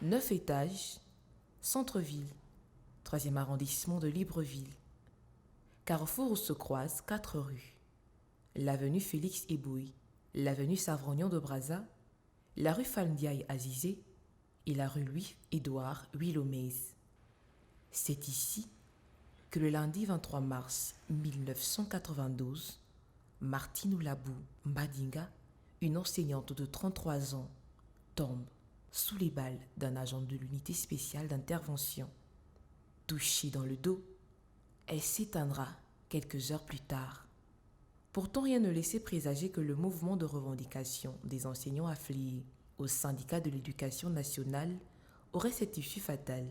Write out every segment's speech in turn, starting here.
9 étages, centre-ville, 3e arrondissement de Libreville. Carrefour où se croisent 4 rues. L'avenue Félix Eboué, l'avenue Savrognon de Brazza, la rue Falndiaï Azizé et la rue Louis-Édouard Huilomez. C'est ici que le lundi 23 mars 1992, Martine Oulabou Mbadinga, une enseignante de 33 ans, tombe sous les balles d'un agent de l'unité spéciale d'intervention. Touchée dans le dos, elle s'éteindra quelques heures plus tard. Pourtant, rien ne laissait présager que le mouvement de revendication des enseignants affiliés au syndicat de l'éducation nationale aurait cette issue fatale.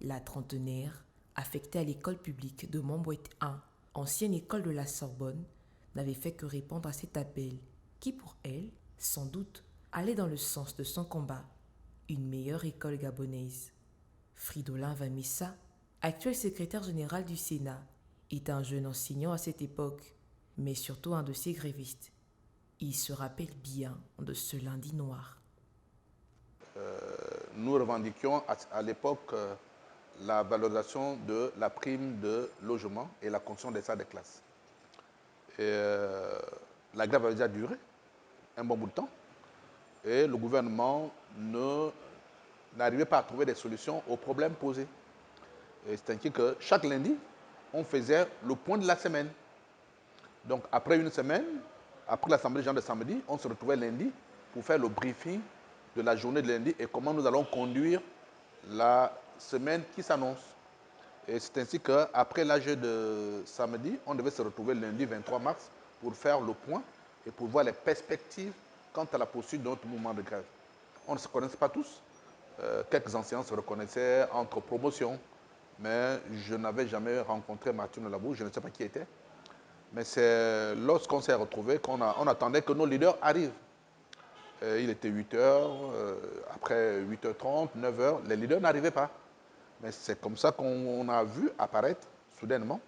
La trentenaire, affectée à l'école publique de Montbouet 1, ancienne école de la Sorbonne, n'avait fait que répondre à cet appel qui, pour elle, sans doute, allait dans le sens de son combat, une meilleure école gabonaise. Fridolin Vamissa, actuel secrétaire général du Sénat, est un jeune enseignant à cette époque, mais surtout un de ses grévistes. Il se rappelle bien de ce lundi noir. Nous revendiquions à l'époque la valorisation de la prime de logement et la construction des salles de classe. La grève avait déjà duré un bon bout de temps et le gouvernement n'arrivait pas à trouver des solutions aux problèmes posés. C'est ainsi que chaque lundi, on faisait le point de la semaine. Donc après une semaine, après l'Assemblée générale de samedi, on se retrouvait lundi pour faire le briefing de la journée de lundi et comment nous allons conduire la semaine qui s'annonce. Et c'est ainsi qu'après l'âge de samedi, on devait se retrouver lundi 23 mars pour faire le point et pour voir les perspectives quant à la poursuite de notre mouvement de grève. On ne se connaissait pas tous. Quelques enseignants se reconnaissaient entre promotions, mais je n'avais jamais rencontré Martine Oulabou, je ne sais pas qui était. Mais c'est lorsqu'on s'est retrouvés qu'on attendait que nos leaders arrivent. Il était 8 heures, après 8h30, 9h, les leaders n'arrivaient pas. Mais c'est comme ça qu'on a vu apparaître soudainement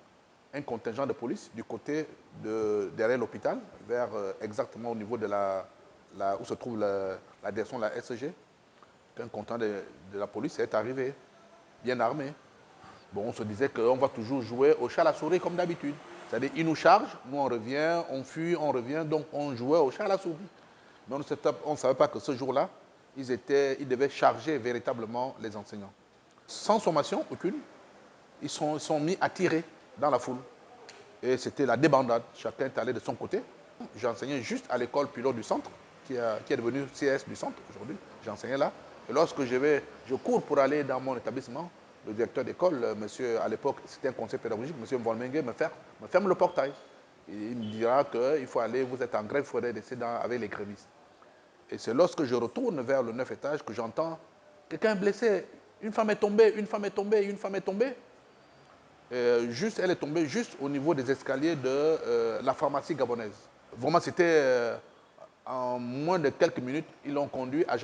un contingent de police du côté derrière l'hôpital, vers exactement au niveau de où se trouve la direction de la SG. Un contingent de la police est arrivé, bien armé. Bon, on se disait qu'on va toujours jouer au chat à la souris comme d'habitude. C'est-à-dire, ils nous chargent, nous on revient, on fuit, on revient, donc on jouait au chat à la souris. Mais on ne savait pas que ce jour-là, ils devaient charger véritablement les enseignants. Sans sommation aucune, ils sont mis à tirer dans la foule. Et c'était la débandade. Chacun est allé de son côté. J'enseignais juste à l'école pilote du centre, qui est devenue CS du centre aujourd'hui. J'enseignais là. Et lorsque je cours pour aller dans mon établissement, le directeur d'école, monsieur, à l'époque, c'était un conseil pédagogique, monsieur Mvolmengue, me ferme le portail. Et il me dira qu'il faut aller, vous êtes en grève, il faudrait rester avec les grévistes. Et c'est lorsque je retourne vers le 9 étage que j'entends quelqu'un blessé. Une femme est tombée, une femme est tombée, une femme est tombée. Elle est tombée juste au niveau des escaliers de la pharmacie gabonaise. Vraiment, c'était en moins de quelques minutes, ils l'ont conduit à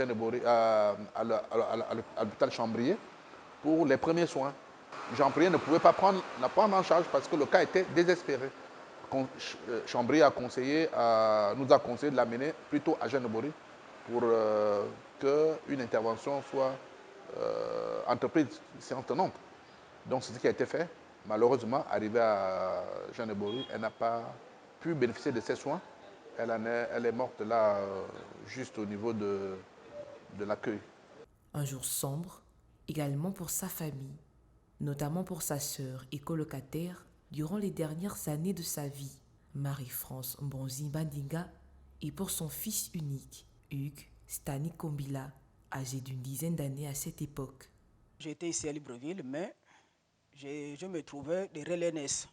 l'hôpital Chambrier pour les premiers soins. Chambrier ne pouvait pas la prendre en charge parce que le cas était désespéré. Chambrier nous a conseillé de l'amener plutôt à Genebory pour qu'une intervention soit entreprise séance tenante. Donc c'est ce qui a été fait. Malheureusement, arrivée à Genebory, elle n'a pas pu bénéficier de ses soins. Elle est morte là, juste au niveau de l'accueil. Un jour sombre, également pour sa famille, notamment pour sa sœur et colocataire durant les dernières années de sa vie, Marie-France Mbonzi Mbadinga, et pour son fils unique, Hugues Stani Kombila, âgé d'une dizaine d'années à cette époque. J'étais ici à Libreville, mais je me trouvais derrière l'ENS.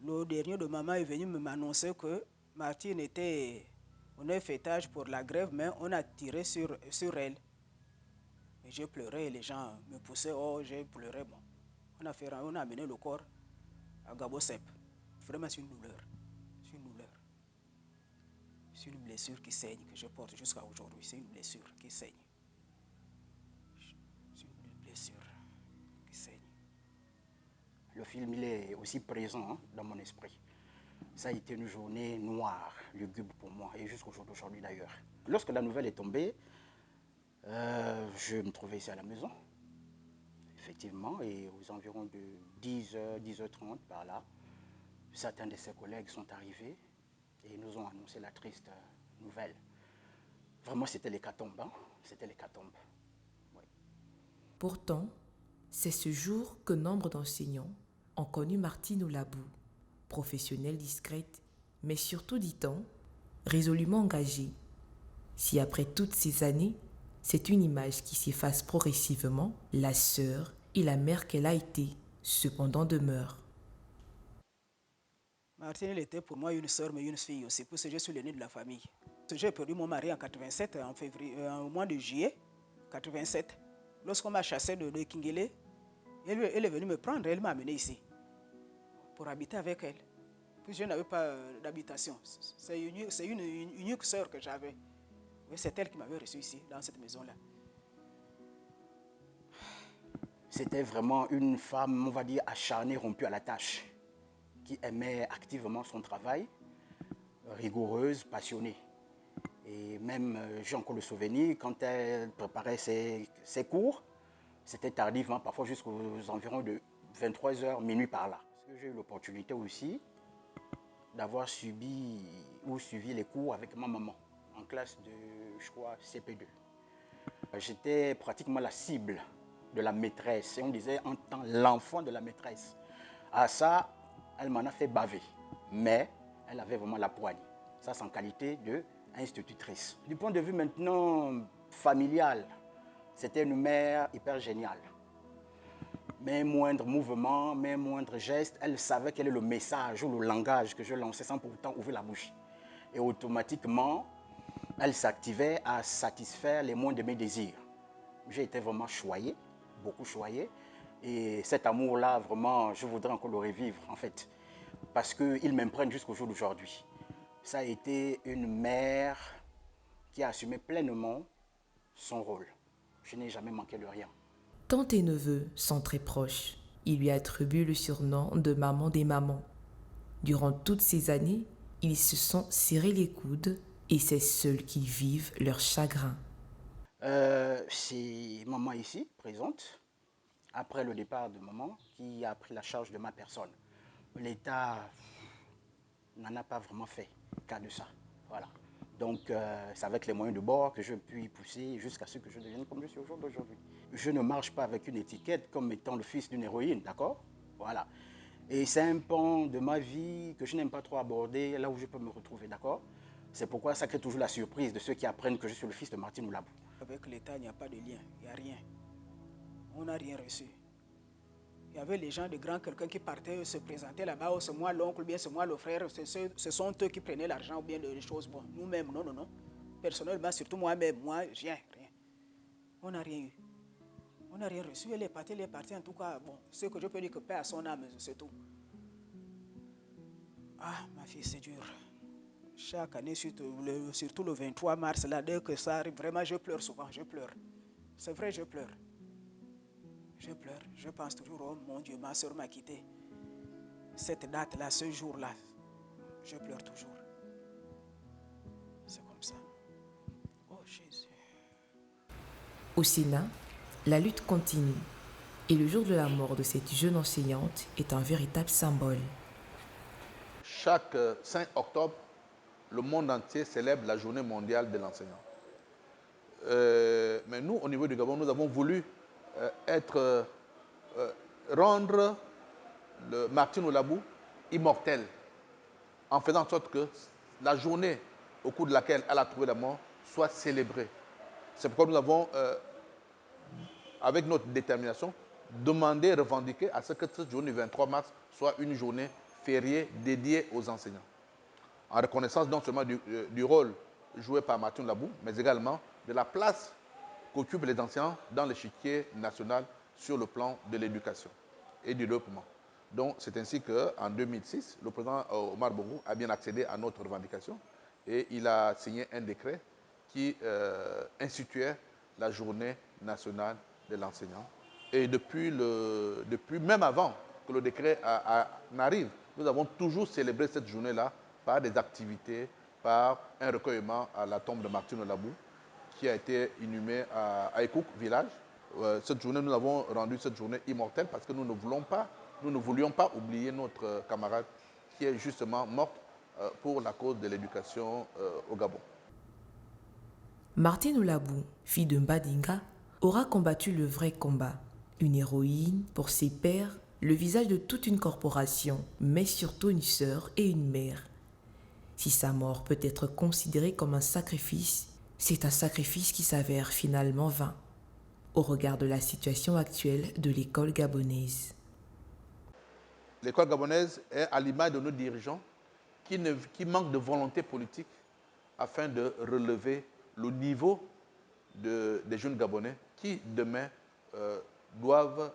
Le dernier de maman est venu m'annoncer que Martine était au 9 étage pour la grève, mais on a tiré sur elle. Et j'ai pleuré et les gens me poussaient. Oh, j'ai pleuré. Bon. On a amené le corps à Gabosep. Vraiment, c'est une douleur. C'est une douleur. C'est une blessure qui saigne, que je porte jusqu'à aujourd'hui. C'est une blessure qui saigne. C'est une blessure qui saigne. Le film, il est aussi présent hein, dans mon esprit. Ça a été une journée noire, lugubre pour moi, et jusqu'au jour d'aujourd'hui d'ailleurs. Lorsque la nouvelle est tombée, Je me trouvais ici à la maison, effectivement, et aux environs de 10h, 10h30 par là, certains de ses collègues sont arrivés et nous ont annoncé la triste nouvelle. Vraiment, c'était l'hécatombe, hein? C'était l'hécatombe. Oui. Pourtant, c'est ce jour que nombre d'enseignants ont connu Martine Olabou, professionnelle discrète, mais surtout, dit-on, résolument engagée. Si après toutes ces années, c'est une image qui s'efface progressivement, la sœur et la mère qu'elle a été, cependant demeure. Martine, elle était pour moi une sœur, mais une fille aussi, parce que je suis l'aîné de la famille. J'ai perdu mon mari en 87, en février, au mois de juillet 87. Lorsqu'on m'a chassé de Kingele, elle est venue me prendre, elle m'a amené ici pour habiter avec elle. Puis je n'avais pas d'habitation. C'est une unique sœur que j'avais. Oui, c'est elle qui m'avait reçu ici, dans cette maison-là. C'était vraiment une femme, on va dire, acharnée, rompue à la tâche, qui aimait activement son travail, rigoureuse, passionnée. Et même, j'ai encore le souvenir, quand elle préparait ses cours, c'était tardivement, parfois jusqu'aux environs de 23h, minuit par là. Parce que j'ai eu l'opportunité aussi d'avoir subi ou suivi les cours avec ma maman, en classe de, je crois, CP2. J'étais pratiquement la cible de la maîtresse, et on disait en temps l'enfant de la maîtresse. À ça, elle m'en a fait baver, mais elle avait vraiment la poigne. Ça, c'est en qualité d'institutrice. Du point de vue maintenant familial, c'était une mère hyper géniale. Mes moindres mouvements, mes moindres gestes, elle savait quel est le message ou le langage que je lançais sans pourtant ouvrir la bouche. Et automatiquement, elle s'activait à satisfaire les moindres de mes désirs. J'ai été vraiment choyé, beaucoup choyé. Et cet amour-là, vraiment, je voudrais encore le revivre, en fait. Parce qu'il m'imprègne jusqu'au jour d'aujourd'hui. Ça a été une mère qui a assumé pleinement son rôle. Je n'ai jamais manqué de rien. Tantes et neveux sont très proches. Il lui attribue le surnom de maman des mamans. Durant toutes ces années, ils se sont serrés les coudes et c'est seuls qui vivent leur chagrin. C'est maman ici, présente, après le départ de maman, qui a pris la charge de ma personne. L'État n'en a pas vraiment fait cas de ça. Voilà. Donc, c'est avec les moyens de bord que je puis pousser jusqu'à ce que je devienne comme je suis aujourd'hui. Je ne marche pas avec une étiquette comme étant le fils d'une héroïne, d'accord? Voilà. Et c'est un pan de ma vie que je n'aime pas trop aborder, là où je peux me retrouver, d'accord? C'est pourquoi ça crée toujours la surprise de ceux qui apprennent que je suis le fils de Martine Olabou. Avec l'État, il n'y a pas de lien, il n'y a rien. On n'a rien reçu. Il y avait les gens de grand quelqu'un qui partaient se présenter là-bas, oh, c'est moi l'oncle, bien c'est moi le frère, ce sont eux qui prenaient l'argent ou bien des choses. Bon, nous-mêmes, non, non, non. Personnellement, surtout moi-même, moi, rien, rien. On n'a rien eu. On n'a rien reçu, elle est partie, en tout cas, bon, ce que je peux dire que paix à son âme, c'est tout. Ah, ma fille, c'est dur. Chaque année, surtout le 23 mars, là, dès que ça arrive, vraiment, je pleure souvent, je pleure. C'est vrai, je pleure. Je pleure, je pense toujours, oh mon Dieu, ma soeur m'a quitté. Cette date-là, ce jour-là, je pleure toujours. C'est comme ça. Oh Jésus. Au Sénat, la lutte continue et le jour de la mort de cette jeune enseignante est un véritable symbole. Chaque 5 octobre, le monde entier célèbre la journée mondiale de l'enseignant. Mais nous, au niveau du Gabon, nous avons voulu rendre le Martine Olabou immortel en faisant en sorte que la journée au cours de laquelle elle a trouvé la mort soit célébrée. C'est pourquoi nous avons, avec notre détermination, demandé, revendiqué à ce que cette journée du 23 mars soit une journée fériée dédiée aux enseignants. En reconnaissance non seulement du rôle joué par Martine Olabou, mais également de la place qu'occupent les enseignants dans l'échiquier national sur le plan de l'éducation et du développement. Donc, c'est ainsi qu'en 2006, le président Omar Bongo a bien accédé à notre revendication et il a signé un décret qui instituait la journée nationale de l'enseignant. Et depuis, même avant que le décret n'arrive, nous avons toujours célébré cette journée-là par des activités, par un recueillement à la tombe de Martine Olabou, qui a été inhumé à Ekouk, village. Cette journée, nous avons rendu cette journée immortelle parce que nous ne voulions pas oublier notre camarade qui est justement morte pour la cause de l'éducation au Gabon. Martine Oulabou, fille de Mbadinga, aura combattu le vrai combat. Une héroïne pour ses pairs, le visage de toute une corporation, mais surtout une sœur et une mère. Si sa mort peut être considérée comme un sacrifice, c'est un sacrifice qui s'avère finalement vain, au regard de la situation actuelle de l'école gabonaise. L'école gabonaise est à l'image de nos dirigeants qui manquent de volonté politique afin de relever le niveau des jeunes Gabonais qui, demain, doivent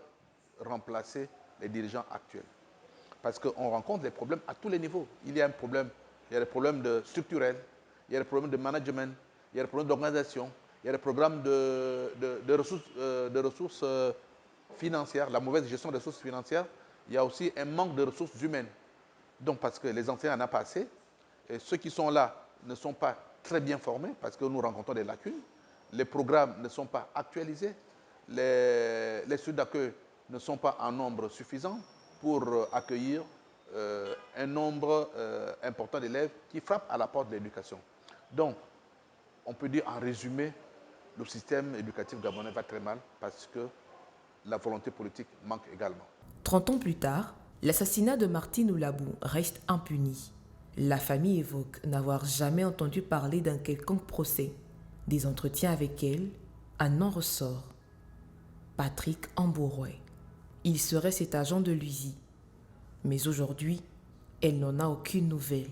remplacer les dirigeants actuels. Parce qu'on rencontre des problèmes à tous les niveaux. Il y a des problèmes structurels, il y a des problèmes de management, il y a des problèmes d'organisation, il y a des problèmes de ressources financières, la mauvaise gestion des ressources financières. Il y a aussi un manque de ressources humaines. Donc, parce que les enseignants n'en ont pas assez, et ceux qui sont là ne sont pas très bien formés parce que nous rencontrons des lacunes. Les programmes ne sont pas actualisés. Les structures d'accueil ne sont pas en nombre suffisant pour accueillir un nombre important d'élèves qui frappent à la porte de l'éducation. Donc, on peut dire en résumé, le système éducatif gabonais va très mal parce que la volonté politique manque également. 30 ans plus tard, l'assassinat de Martine Oulabou reste impuni. La famille évoque n'avoir jamais entendu parler d'un quelconque procès. Des entretiens avec elle, un nom ressort. Patrick Ambouroué. Il serait cet agent de l'USI. Mais aujourd'hui, elle n'en a aucune nouvelle.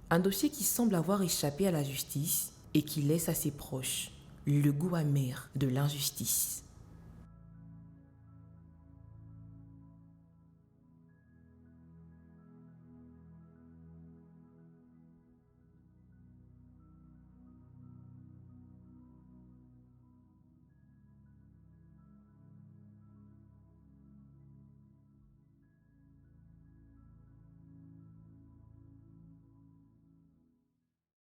Un dossier qui semble avoir échappé à la justice et qui laisse à ses proches le goût amer de l'injustice.